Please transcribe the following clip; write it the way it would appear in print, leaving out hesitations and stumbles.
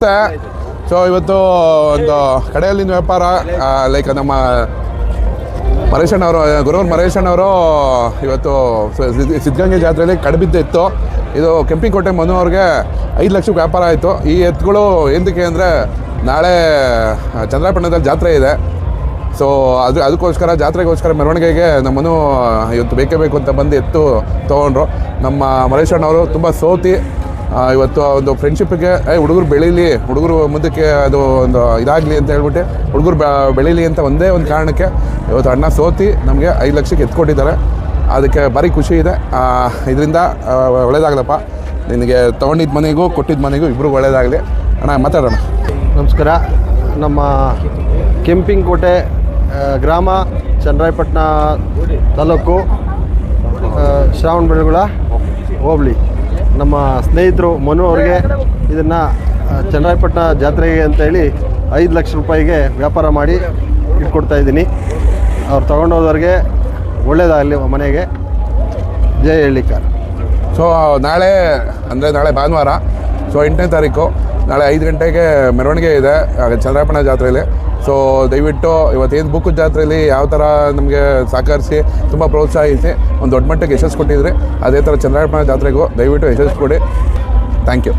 So ಇವತ್ತು ಒಂದು ಕಡೆಯಲ್ಲಿನ ವ್ಯಾಪಾರ ಲೈಕ್ ನಮ್ಮ ಮರೇಶಣ್ಣವರು ಗುರುವರ್ ಮರೇಶಣ್ಣವರು ಇವತ್ತು ಸಿದ್ಧಗಂಗೆ ಜಾತ್ರೆಯಲ್ಲಿ ಕಡಿಬಿದ್ದಿತ್ತು. ಇದು ಕೆಂಪಿಕೋಟೆ ಮನು ಅವ್ರಿಗೆ 5 ಲಕ್ಷಕ್ಕೆ ವ್ಯಾಪಾರ ಆಯಿತು. ಈ ಎತ್ತುಗಳು ಏನಕ್ಕೆ ಅಂದರೆ ನಾಳೆ ಚಂದ್ರಾಪಟ್ಟಣದಲ್ಲಿ ಜಾತ್ರೆ ಇದೆ. ಸೊ ಅದಕ್ಕೋಸ್ಕರ ಜಾತ್ರೆಗೋಸ್ಕರ ಮೆರವಣಿಗೆಗೆ ನಮ್ಮನು ಇವತ್ತು ಬೇಕೇ ಬೇಕು ಅಂತ ಬಂದು ಎತ್ತು ತೊಗೊಂಡ್ರು. ನಮ್ಮ ಮರೇಶಣ್ಣವರು ತುಂಬ ಸೋತಿ ಇವತ್ತು ಒಂದು ಫ್ರೆಂಡ್ಶಿಪ್ಗೆ ಹುಡುಗರು ಬೆಳೀಲಿ, ಹುಡುಗರು ಮುಂದಕ್ಕೆ ಅದು ಒಂದು ಇದಾಗಲಿ ಅಂತ ಹೇಳ್ಬಿಟ್ಟು ಹುಡುಗರು ಬೆಳೀಲಿ ಅಂತ ಒಂದೇ ಒಂದು ಕಾರಣಕ್ಕೆ ಇವತ್ತು ಅಣ್ಣ ಸೋತಿ ನಮಗೆ 5 ಲಕ್ಷಕ್ಕೆ ಎತ್ಕೊಟ್ಟಿದ್ದಾರೆ. ಅದಕ್ಕೆ ಭಾರಿ ಖುಷಿ ಇದೆ. ಇದರಿಂದ ಒಳ್ಳೇದಾಗಲಪ್ಪ, ನಿನಗೆ ತೊಗೊಂಡಿದ್ದ ಮನೆಗೂ ಕೊಟ್ಟಿದ್ದ ಮನೆಗೂ ಇಬ್ಬರಿಗೂ ಒಳ್ಳೇದಾಗಲಿ. ಅಣ್ಣ ಮಾತಾಡೋಣ. ನಮಸ್ಕಾರ. ನಮ್ಮ ಕೆಂಪಿಂಕೋಟೆ ಗ್ರಾಮ, ಚನ್ನರಾಯಪಟ್ಟಣ ತಾಲೂಕು, ಶ್ರಾವಣಬೆಳಗೊಳ ಹೋಬಳಿ. ನಮ್ಮ ಸ್ನೇಹಿತರು ಮನು ಅವ್ರಿಗೆ ಇದನ್ನು ಚನ್ನರಾಯಪಟ್ಟಣ ಜಾತ್ರೆಗೆ ಅಂತೇಳಿ 5 ಲಕ್ಷ ರೂಪಾಯಿಗೆ ವ್ಯಾಪಾರ ಮಾಡಿ ಇಟ್ಕೊಡ್ತಾಯಿದ್ದೀನಿ. ಅವ್ರು ತೊಗೊಂಡೋದವ್ರಿಗೆ ಒಳ್ಳೆಯದಾಗಲಿ ಮನೆಗೆ. ಜೈ ಹಳ್ಳಿಕಾರ್. ಸೊ ನಾಳೆ ಅಂದರೆ ನಾಳೆ ಭಾನುವಾರ, ಸೊ 8ನೇ ತಾರೀಕು ನಾಳೆ 5 ಗಂಟೆಗೆ ಮೆರವಣಿಗೆ ಇದೆ ಚಂದ್ರಾಯಪಟ್ಟಣ ಜಾತ್ರೆಯಲ್ಲಿ. ಸೊ ದಯವಿಟ್ಟು ಇವತ್ತೇನು ಬುಕ್ಕು ಜಾತ್ರೆಯಲ್ಲಿ ಯಾವ ಥರ ನಮಗೆ ಸಹಕರಿಸಿ ತುಂಬ ಪ್ರೋತ್ಸಾಹಿಸಿ ಒಂದು ದೊಡ್ಡ ಮಟ್ಟಕ್ಕೆ ಯಶಸ್ಸು ಕೊಟ್ಟಿದ್ರಿ, ಅದೇ ಥರ ಚಂದ್ರಾಯಪಟ್ಟಣ ಜಾತ್ರೆಗೂ ದಯವಿಟ್ಟು ಯಶಸ್ಸು ಕೊಡಿ. Thank you.